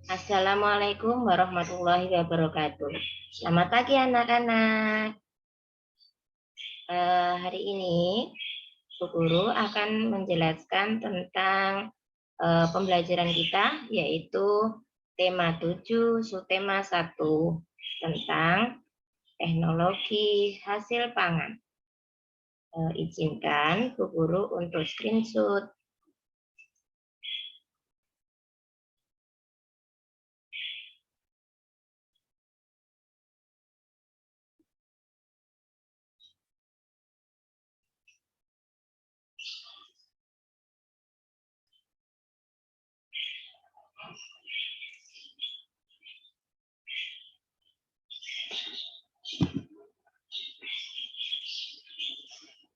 Assalamualaikum warahmatullahi wabarakatuh. Selamat pagi anak-anak. Hari ini Bu Guru akan menjelaskan tentang pembelajaran kita, yaitu tema 7, subtema 1 tentang teknologi hasil pangan. Izinkan Bu Guru untuk screenshot.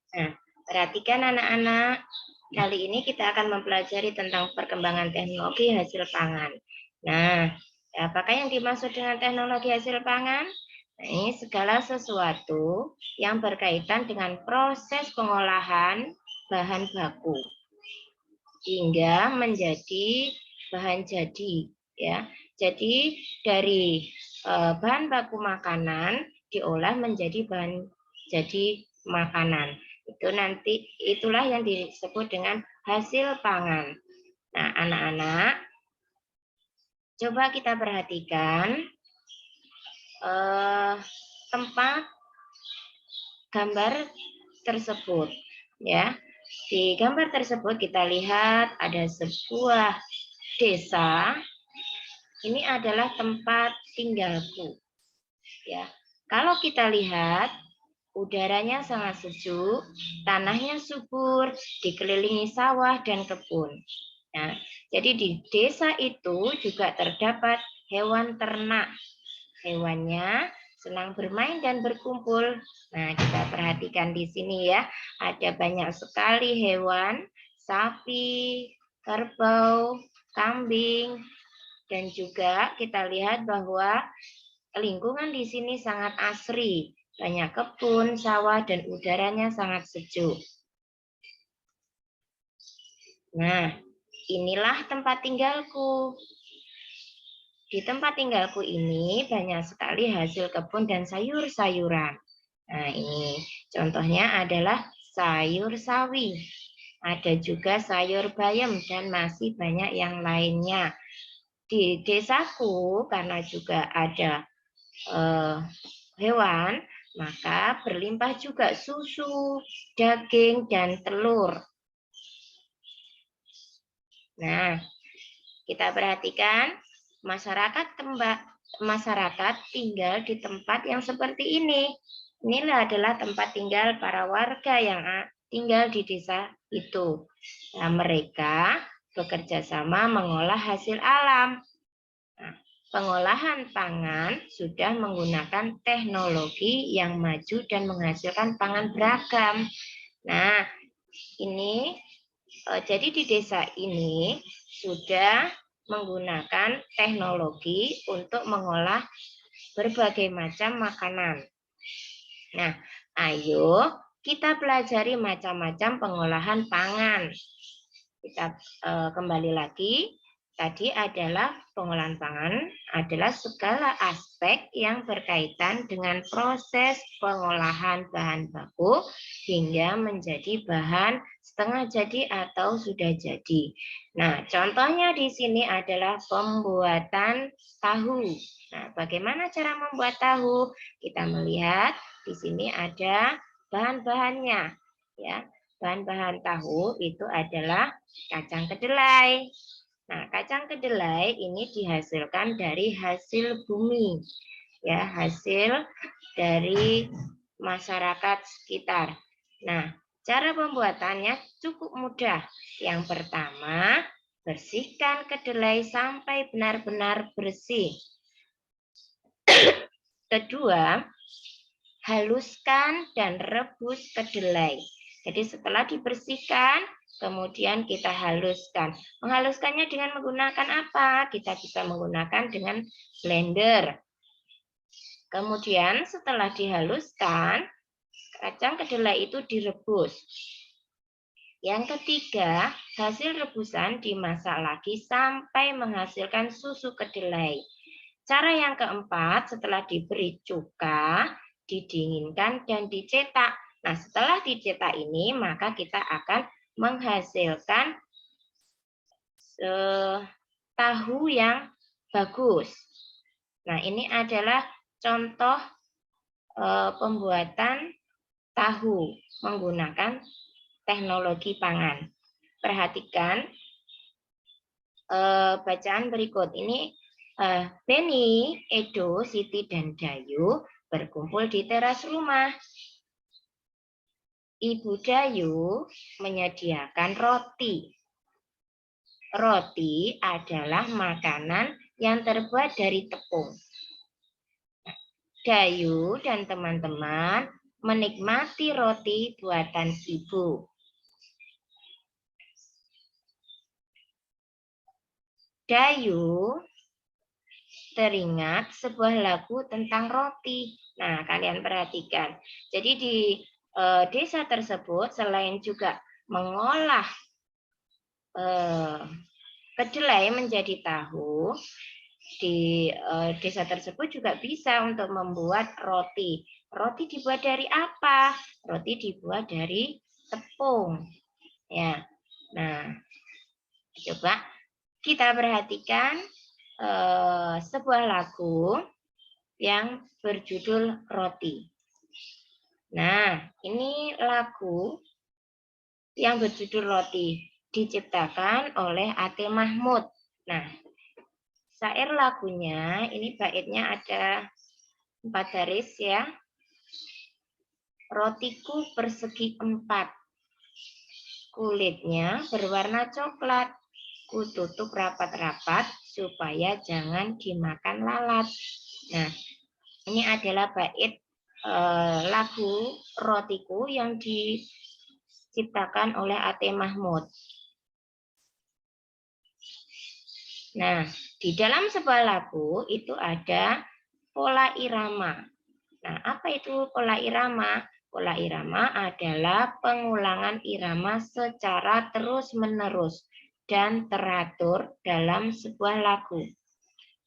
Nah, perhatikan anak-anak, kali ini kita akan mempelajari tentang perkembangan teknologi hasil pangan. Nah, apakah yang dimaksud dengan teknologi hasil pangan? Nah, ini segala sesuatu yang berkaitan dengan proses pengolahan bahan baku hingga menjadi bahan jadi, ya. Jadi dari bahan baku makanan diolah menjadi bahan jadi makanan. Itulah yang disebut dengan hasil pangan. Nah, anak-anak, coba kita perhatikan tempat gambar tersebut, ya. Di gambar tersebut kita lihat ada sebuah desa. Ini adalah tempat tinggalku, ya. Kalau kita lihat, udaranya sangat sejuk, tanahnya subur, dikelilingi sawah dan kebun. Nah, jadi di desa itu juga terdapat hewan ternak. Hewannya senang bermain dan berkumpul. Nah, kita perhatikan di sini ya, ada banyak sekali hewan, sapi, kerbau, kambing, dan juga kita lihat bahwa lingkungan di sini sangat asri, banyak kebun, sawah, dan udaranya sangat sejuk. Nah, inilah tempat tinggalku. Di tempat tinggalku ini banyak sekali hasil kebun dan sayur-sayuran. Nah, ini contohnya adalah sayur sawi. Ada juga sayur bayam dan masih banyak yang lainnya. Di desaku karena juga ada hewan, maka berlimpah juga susu, daging, dan telur. Nah, kita perhatikan masyarakat tinggal di tempat yang seperti ini. Inilah adalah tempat tinggal para warga yang tinggal di desa itu. Nah, mereka bekerja sama mengolah hasil alam. Nah, pengolahan pangan sudah menggunakan teknologi yang maju dan menghasilkan pangan beragam. Nah, ini jadi di desa ini sudah menggunakan teknologi untuk mengolah berbagai macam makanan. Nah, ayo kita pelajari macam-macam pengolahan pangan. Kita kembali lagi. Tadi adalah pengolahan pangan adalah segala aspek yang berkaitan dengan proses pengolahan bahan baku hingga menjadi bahan setengah jadi atau sudah jadi. Nah, contohnya di sini adalah pembuatan tahu. Nah, bagaimana cara membuat tahu? Kita melihat di sini ada bahan-bahannya, ya. Bahan-bahan tahu itu adalah kacang kedelai. Nah, kacang kedelai ini dihasilkan dari hasil bumi, ya, hasil dari masyarakat sekitar. Nah, cara pembuatannya cukup mudah. Yang pertama, bersihkan kedelai sampai benar-benar bersih. Kedua, haluskan dan rebus kedelai. Jadi setelah dibersihkan, kemudian kita haluskan. Menghaluskannya dengan menggunakan apa? Kita bisa menggunakan dengan blender. Kemudian setelah dihaluskan, kacang kedelai itu direbus. Yang ketiga, hasil rebusan dimasak lagi sampai menghasilkan susu kedelai. Cara yang keempat, setelah diberi cuka, didinginkan dan dicetak. Nah, setelah dicetak ini, maka kita akan menghasilkan tahu yang bagus. Nah, ini adalah contoh pembuatan tahu menggunakan teknologi pangan. Perhatikan bacaan berikut. Ini Beni, Edo, Siti, dan Dayu berkumpul di teras rumah. Ibu Dayu menyediakan roti. Roti adalah makanan yang terbuat dari tepung. Dayu dan teman-teman menikmati roti buatan ibu. Dayu teringat sebuah lagu tentang roti. Nah, kalian perhatikan. Jadi di desa tersebut selain juga mengolah kedelai menjadi tahu, di desa tersebut juga bisa untuk membuat roti. Roti dibuat dari apa? Roti dibuat dari tepung. Ya. Nah, coba kita perhatikan sebuah lagu yang berjudul Roti. Nah, ini lagu yang berjudul Roti diciptakan oleh A.T. Mahmud. Nah, syair lagunya ini baitnya ada 4 baris ya. Rotiku persegi 4, kulitnya berwarna coklat. Ku tutup rapat-rapat supaya jangan dimakan lalat. Nah, ini adalah bait lagu Rotiku yang diciptakan oleh A.T. Mahmud. Nah, di dalam sebuah lagu itu ada pola irama. Nah, apa itu pola irama? Pola irama adalah pengulangan irama secara terus-menerus dan teratur dalam sebuah lagu.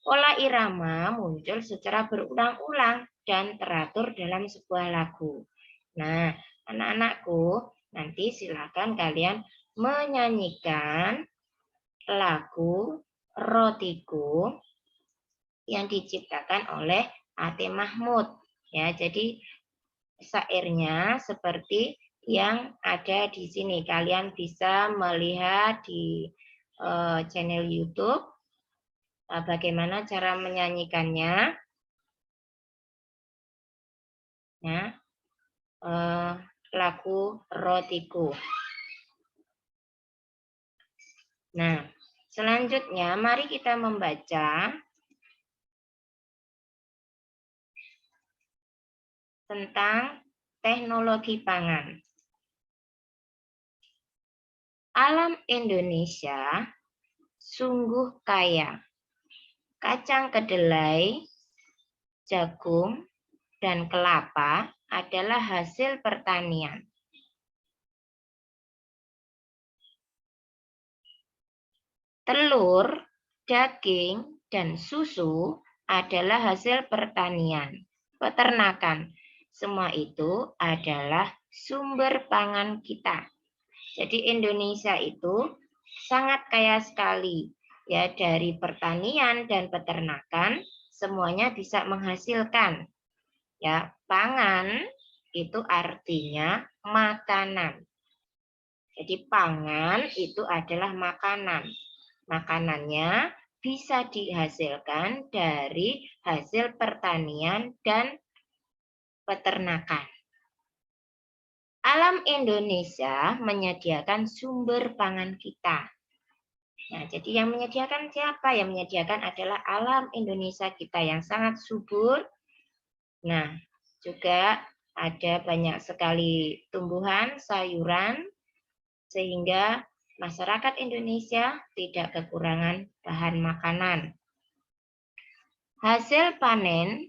Pola irama muncul secara berulang-ulang dan teratur dalam sebuah lagu. Nah, anak-anakku, nanti silakan kalian menyanyikan lagu Rotiku yang diciptakan oleh A.T. Mahmud. Ya, jadi syairnya seperti yang ada di sini. Kalian bisa melihat di channel YouTube bagaimana cara menyanyikannya. Ya, lagu Rotiku. Nah, selanjutnya mari kita membaca tentang teknologi pangan. Alam Indonesia sungguh kaya. Kacang kedelai, jagung, dan kelapa adalah hasil pertanian. Telur, daging, dan susu adalah hasil pertanian, peternakan. Semua itu adalah sumber pangan kita. Jadi Indonesia itu sangat kaya sekali. Ya, dari pertanian dan peternakan semuanya bisa menghasilkan. Ya, pangan itu artinya makanan. Jadi pangan itu adalah makanan. Makanannya bisa dihasilkan dari hasil pertanian dan peternakan. Alam Indonesia menyediakan sumber pangan kita. Nah, jadi yang menyediakan siapa? Yang menyediakan adalah alam Indonesia kita yang sangat subur. Nah, juga ada banyak sekali tumbuhan, sayuran, sehingga masyarakat Indonesia tidak kekurangan bahan makanan. Hasil panen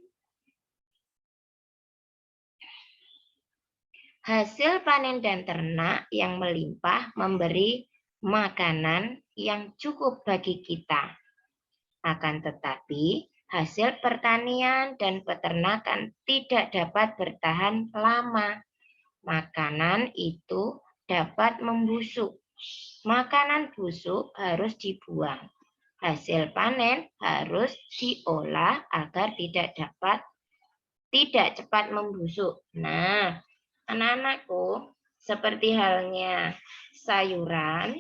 Hasil panen dan ternak yang melimpah memberi makanan yang cukup bagi kita. Akan tetapi, hasil pertanian dan peternakan tidak dapat bertahan lama. Makanan itu dapat membusuk. Makanan busuk harus dibuang. Hasil panen harus diolah agar tidak cepat membusuk. Nah, anak-anakku, seperti halnya sayuran,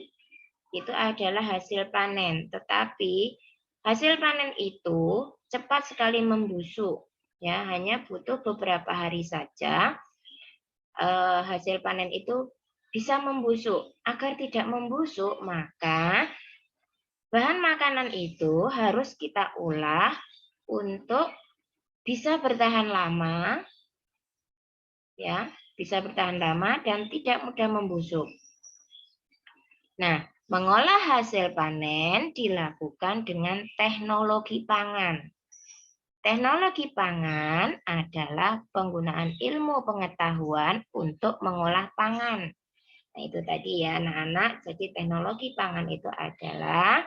itu adalah hasil panen. Tetapi hasil panen itu cepat sekali membusuk. Ya, hanya butuh beberapa hari saja hasil panen itu bisa membusuk. Agar tidak membusuk, maka bahan makanan itu harus kita olah untuk bisa bertahan lama, ya, bisa bertahan lama dan tidak mudah membusuk. Nah, mengolah hasil panen dilakukan dengan teknologi pangan. Teknologi pangan adalah penggunaan ilmu pengetahuan untuk mengolah pangan. Nah, itu tadi ya anak-anak. Jadi teknologi pangan itu adalah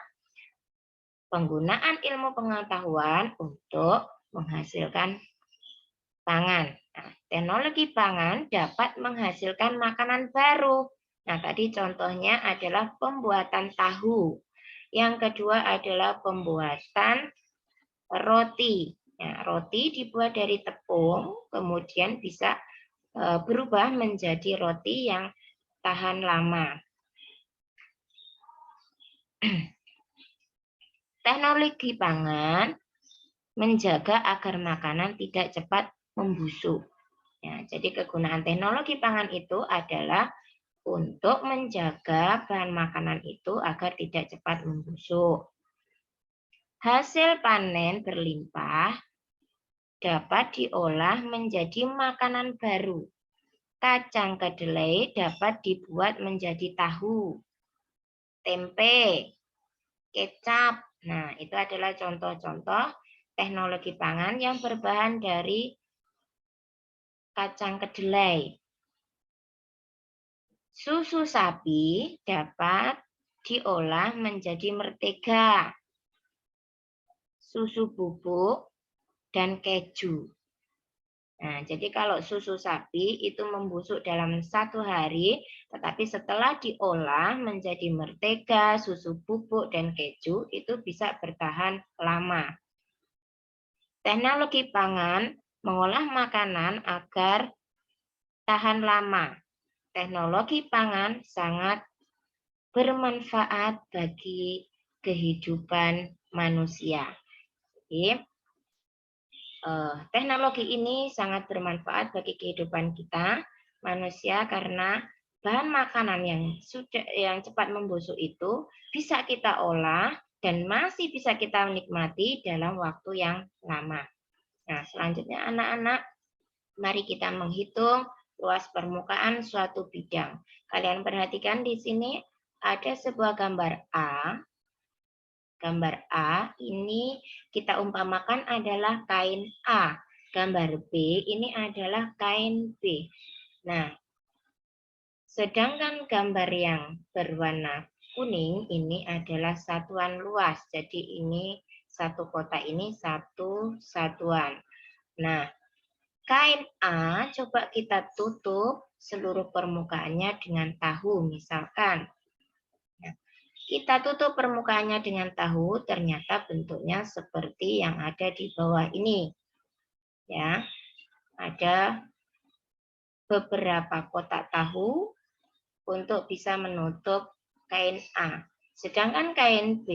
penggunaan ilmu pengetahuan untuk menghasilkan pangan. Nah, teknologi pangan dapat menghasilkan makanan baru. Nah, tadi contohnya adalah pembuatan tahu. Yang kedua adalah pembuatan roti. Nah, roti dibuat dari tepung, kemudian bisa berubah menjadi roti yang tahan lama. Teknologi pangan menjaga agar makanan tidak cepat membusuk. Ya, jadi kegunaan teknologi pangan itu adalah untuk menjaga bahan makanan itu agar tidak cepat membusuk. Hasil panen berlimpah dapat diolah menjadi makanan baru. Kacang kedelai dapat dibuat menjadi tahu, tempe, kecap. Nah, itu adalah contoh-contoh teknologi pangan yang berbahan dari kacang kedelai. Susu sapi dapat diolah menjadi mentega, susu bubuk, dan keju. Nah, jadi kalau susu sapi itu membusuk dalam 1 hari, tetapi setelah diolah menjadi mentega, susu bubuk, dan keju, itu bisa bertahan lama. Teknologi pangan mengolah makanan agar tahan lama. Teknologi pangan sangat bermanfaat bagi kehidupan manusia. Jadi, teknologi ini sangat bermanfaat bagi kehidupan kita manusia karena bahan makanan yang cepat membusuk itu bisa kita olah dan masih bisa kita nikmati dalam waktu yang lama. Nah, selanjutnya anak-anak, mari kita menghitung luas permukaan suatu bidang. Kalian perhatikan di sini ada sebuah gambar A. Gambar A ini kita umpamakan adalah kain A. Gambar B ini adalah kain B. Nah, sedangkan gambar yang berwarna kuning ini adalah satuan luas. Jadi ini satu kotak ini satu satuan. Nah, kain A coba kita tutup seluruh permukaannya dengan tahu misalkan. Kita tutup permukaannya dengan tahu, ternyata bentuknya seperti yang ada di bawah ini. Ya, ada beberapa kotak tahu untuk bisa menutup kain A. Sedangkan kain B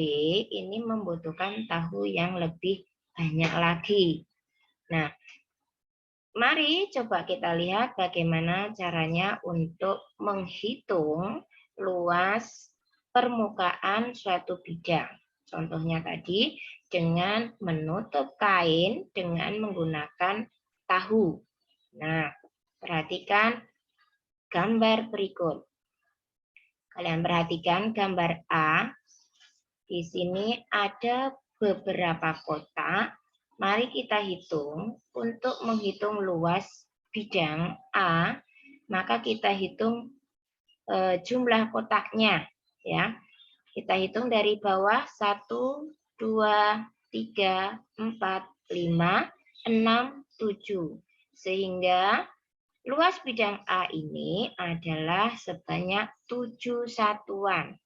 ini membutuhkan tahu yang lebih banyak lagi. Nah, mari coba kita lihat bagaimana caranya untuk menghitung luas permukaan suatu bidang. Contohnya tadi dengan menutup kain dengan menggunakan tahu. Nah, perhatikan gambar berikut. Kalian perhatikan gambar A. Di sini ada beberapa kotak. Mari kita hitung untuk menghitung luas bidang A. maka kita hitung jumlah kotaknya ya. Kita hitung dari bawah 1, 2, 3, 4, 5, 6, 7. Sehingga luas bidang A ini adalah sebanyak 7 satuan.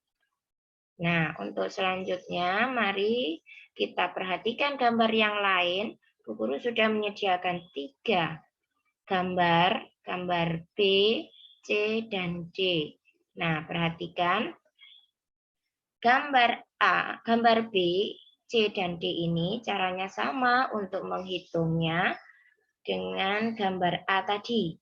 Nah, untuk selanjutnya mari kita perhatikan gambar yang lain. Bu Guru sudah menyediakan 3 gambar, gambar B, C, dan D. Nah, perhatikan gambar A, gambar B, C, dan D ini caranya sama untuk menghitungnya dengan gambar A tadi.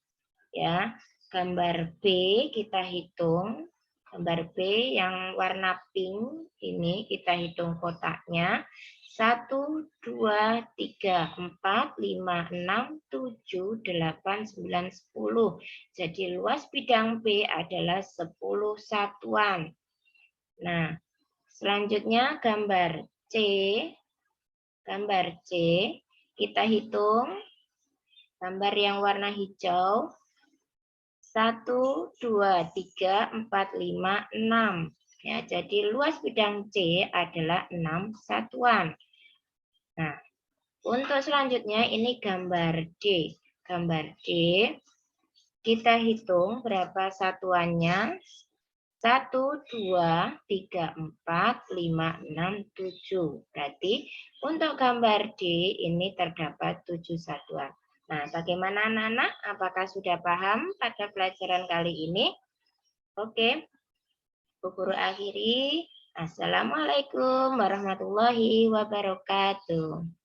Ya, gambar B kita hitung, gambar B yang warna pink ini kita hitung kotaknya. 1, 2, 3, 4, 5, 6, 7, 8, 9, 10. Jadi luas bidang B adalah 10 satuan. Nah, selanjutnya gambar C. Gambar C kita hitung gambar yang warna hijau. 1, 2, 3, 4, 5, 6. Ya, jadi luas bidang C adalah 6 satuan. Nah, untuk selanjutnya ini gambar D. Gambar D, kita hitung berapa satuannya. 1, 2, 3, 4, 5, 6, 7. Berarti untuk gambar D ini terdapat 7 satuan. Nah, bagaimana anak-anak? Apakah sudah paham pada pelajaran kali ini? Oke, Bu Guru akhiri. Assalamualaikum warahmatullahi wabarakatuh.